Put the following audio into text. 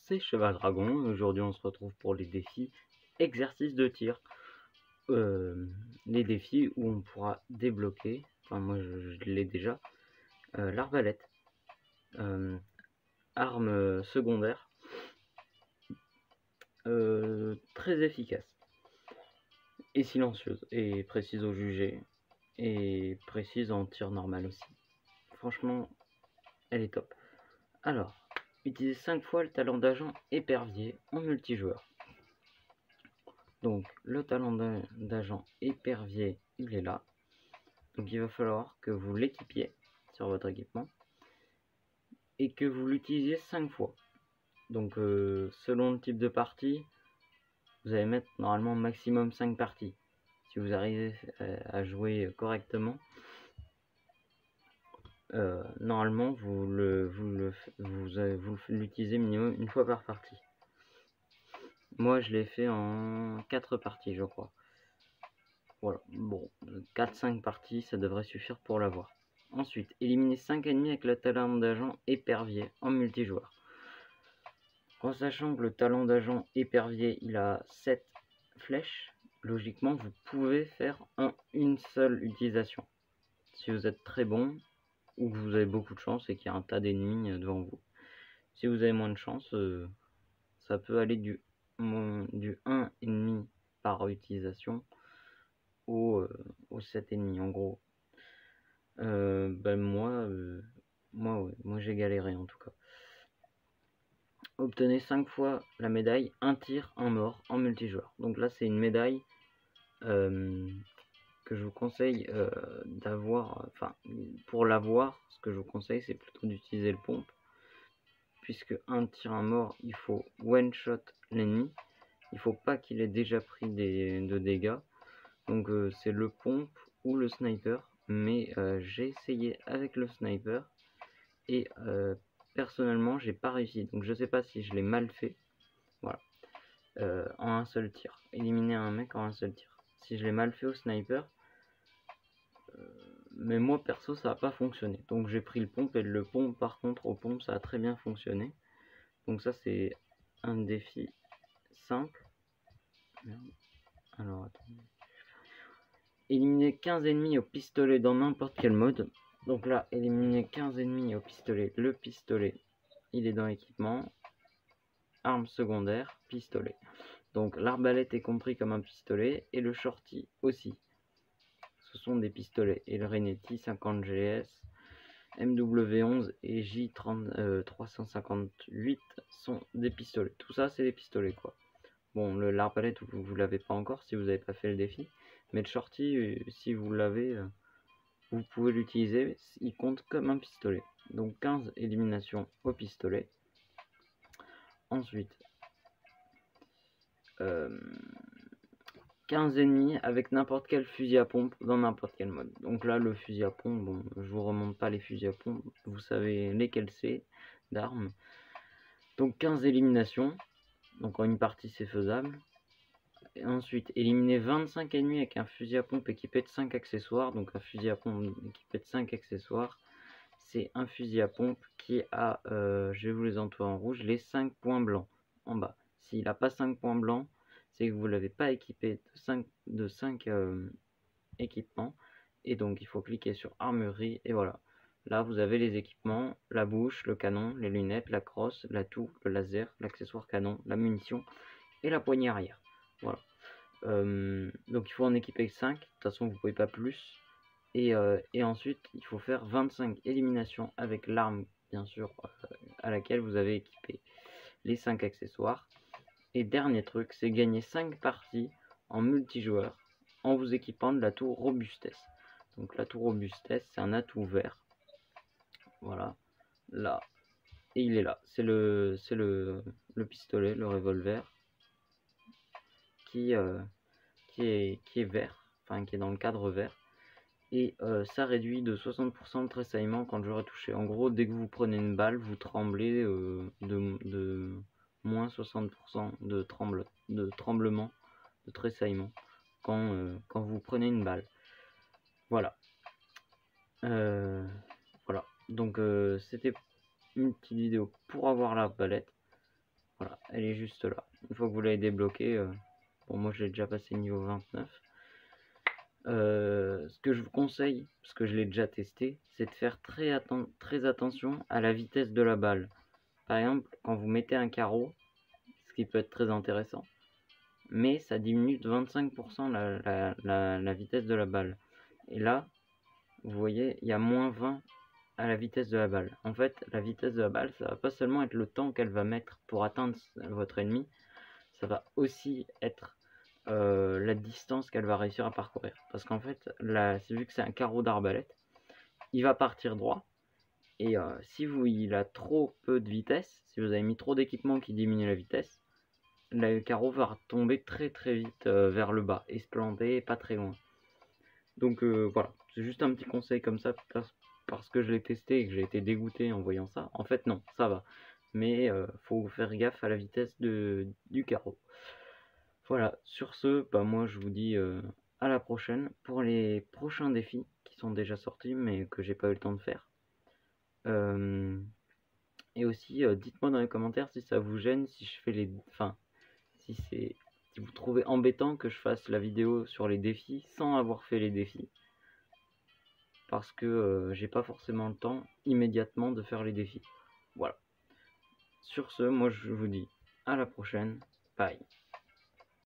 c'est Cheval Dragon. Aujourd'hui on se retrouve pour les défis exercices de tir. Les défis où on pourra débloquer, enfin moi je l'ai déjà, l'arbalète, arme secondaire, très efficace et silencieuse et précise au jugé et précise en tir normal aussi. Franchement elle est top. Alors, utilisez 5 fois le talent d'agent épervier en multijoueur. Donc le talent d'agent épervier, il est là. Donc il va falloir que vous l'équipiez sur votre équipement et que vous l'utilisiez 5 fois. Donc selon le type de partie, vous allez mettre normalement maximum 5 parties. Si vous arrivez à jouer correctement, normalement vous l'utilisez minimum une fois par partie. Moi je l'ai fait en 4 parties je crois. Voilà, bon, 4-5 parties, ça devrait suffire pour l'avoir. Ensuite, éliminer 5 ennemis avec le talent d'agent épervier en multijoueur. En sachant que le talent d'agent épervier, il a 7 flèches, logiquement, vous pouvez faire en une seule utilisation. Si vous êtes très bon, ou que vous avez beaucoup de chance et qu'il y a un tas d'ennemis devant vous. Si vous avez moins de chance, ça peut aller du 1 ennemi par utilisation aux 7 ennemis en gros. Moi j'ai galéré en tout cas. Obtenez 5 fois la médaille un tir, un mort en multijoueur. Donc là c'est une médaille que je vous conseille d'avoir. Enfin, pour l'avoir, ce que je vous conseille c'est plutôt d'utiliser le pompe. Puisque un tir, un mort, il faut one shot l'ennemi. Il faut pas qu'il ait déjà pris de dégâts. Donc c'est le pompe ou le sniper. Mais j'ai essayé avec le sniper et personnellement j'ai pas réussi, donc je sais pas si je l'ai mal fait. Voilà, en un seul tir, éliminer un mec en un seul tir, si je l'ai mal fait au sniper, mais moi perso ça a pas fonctionné, donc j'ai pris le pompe et le pompe par contre au pompe ça a très bien fonctionné. Donc ça c'est un défi simple. Alors attendez. Éliminer 15 ennemis au pistolet dans n'importe quel mode. Donc là, éliminer 15 ennemis au pistolet. Le pistolet, il est dans l'équipement. Arme secondaire, pistolet. Donc l'arbalète est compris comme un pistolet et le shorty aussi. Ce sont des pistolets. Et le Renetti 50GS, MW11 et J358 sont des pistolets. Tout ça, c'est des pistolets quoi. Bon, l'arbalète, vous l'avez pas encore si vous n'avez pas fait le défi. Mais le shorty, si vous l'avez, vous pouvez l'utiliser. Il compte comme un pistolet. Donc 15 éliminations au pistolet. Ensuite, 15 ennemis avec n'importe quel fusil à pompe dans n'importe quel mode. Donc là, le fusil à pompe, bon, je vous remonte pas les fusils à pompe. Vous savez lesquels c'est d'armes. Donc 15 éliminations. Donc en une partie, c'est faisable. Et ensuite, éliminer 25 ennemis avec un fusil à pompe équipé de 5 accessoires. Donc un fusil à pompe équipé de 5 accessoires, c'est un fusil à pompe qui a, je vais vous les entourer en rouge, les 5 points blancs en bas. S'il n'a pas 5 points blancs, c'est que vous ne l'avez pas équipé de 5 équipements. Et donc il faut cliquer sur armurerie et voilà. Là vous avez les équipements, la bouche, le canon, les lunettes, la crosse, la toux, le laser, l'accessoire canon, la munition et la poignée arrière. Voilà. Donc il faut en équiper 5, de toute façon vous ne pouvez pas plus. Et ensuite il faut faire 25 éliminations avec l'arme bien sûr à laquelle vous avez équipé les 5 accessoires. Et dernier truc, c'est gagner 5 parties en multijoueur en vous équipant de l'atout robustesse. Donc l'atout robustesse c'est un atout vert. Voilà, là. Et il est là, c'est le pistolet, le revolver qui est vert, enfin qui est dans le cadre vert. Et ça réduit de 60% de tressaillement quand j'aurai touché. En gros, dès que vous prenez une balle, vous tremblez de moins 60% de tremblement, de tressaillement quand vous prenez une balle. Voilà. Voilà. Donc c'était une petite vidéo pour avoir l'arbalète. Voilà, elle est juste là. Une fois que vous l'avez débloquée, bon, moi je l'ai déjà passé niveau 29. Ce que je vous conseille, parce que je l'ai déjà testé, c'est de faire très attention à la vitesse de la balle. Par exemple, quand vous mettez un carreau, ce qui peut être très intéressant, mais ça diminue de 25% la vitesse de la balle. Et là, vous voyez, il y a moins 20 à la vitesse de la balle. En fait, la vitesse de la balle, ça va pas seulement être le temps qu'elle va mettre pour atteindre votre ennemi, ça va aussi être la distance qu'elle va réussir à parcourir. Parce qu'en fait, vu que c'est un carreau d'arbalète, il va partir droit. Et si il a trop peu de vitesse, si vous avez mis trop d'équipement qui diminue la vitesse, le carreau va tomber très très vite vers le bas et se planter pas très loin. Donc voilà, c'est juste un petit conseil comme ça parce que je l'ai testé et que j'ai été dégoûté en voyant ça. En fait non, ça va. Mais faut faire gaffe à la vitesse du carreau. Voilà, sur ce, bah moi je vous dis à la prochaine pour les prochains défis qui sont déjà sortis mais que j'ai pas eu le temps de faire. Et aussi, dites-moi dans les commentaires si ça vous gêne, si je fais si vous trouvez embêtant que je fasse la vidéo sur les défis sans avoir fait les défis. Parce que j'ai pas forcément le temps immédiatement de faire les défis. Voilà. Sur ce, moi je vous dis à la prochaine. Bye.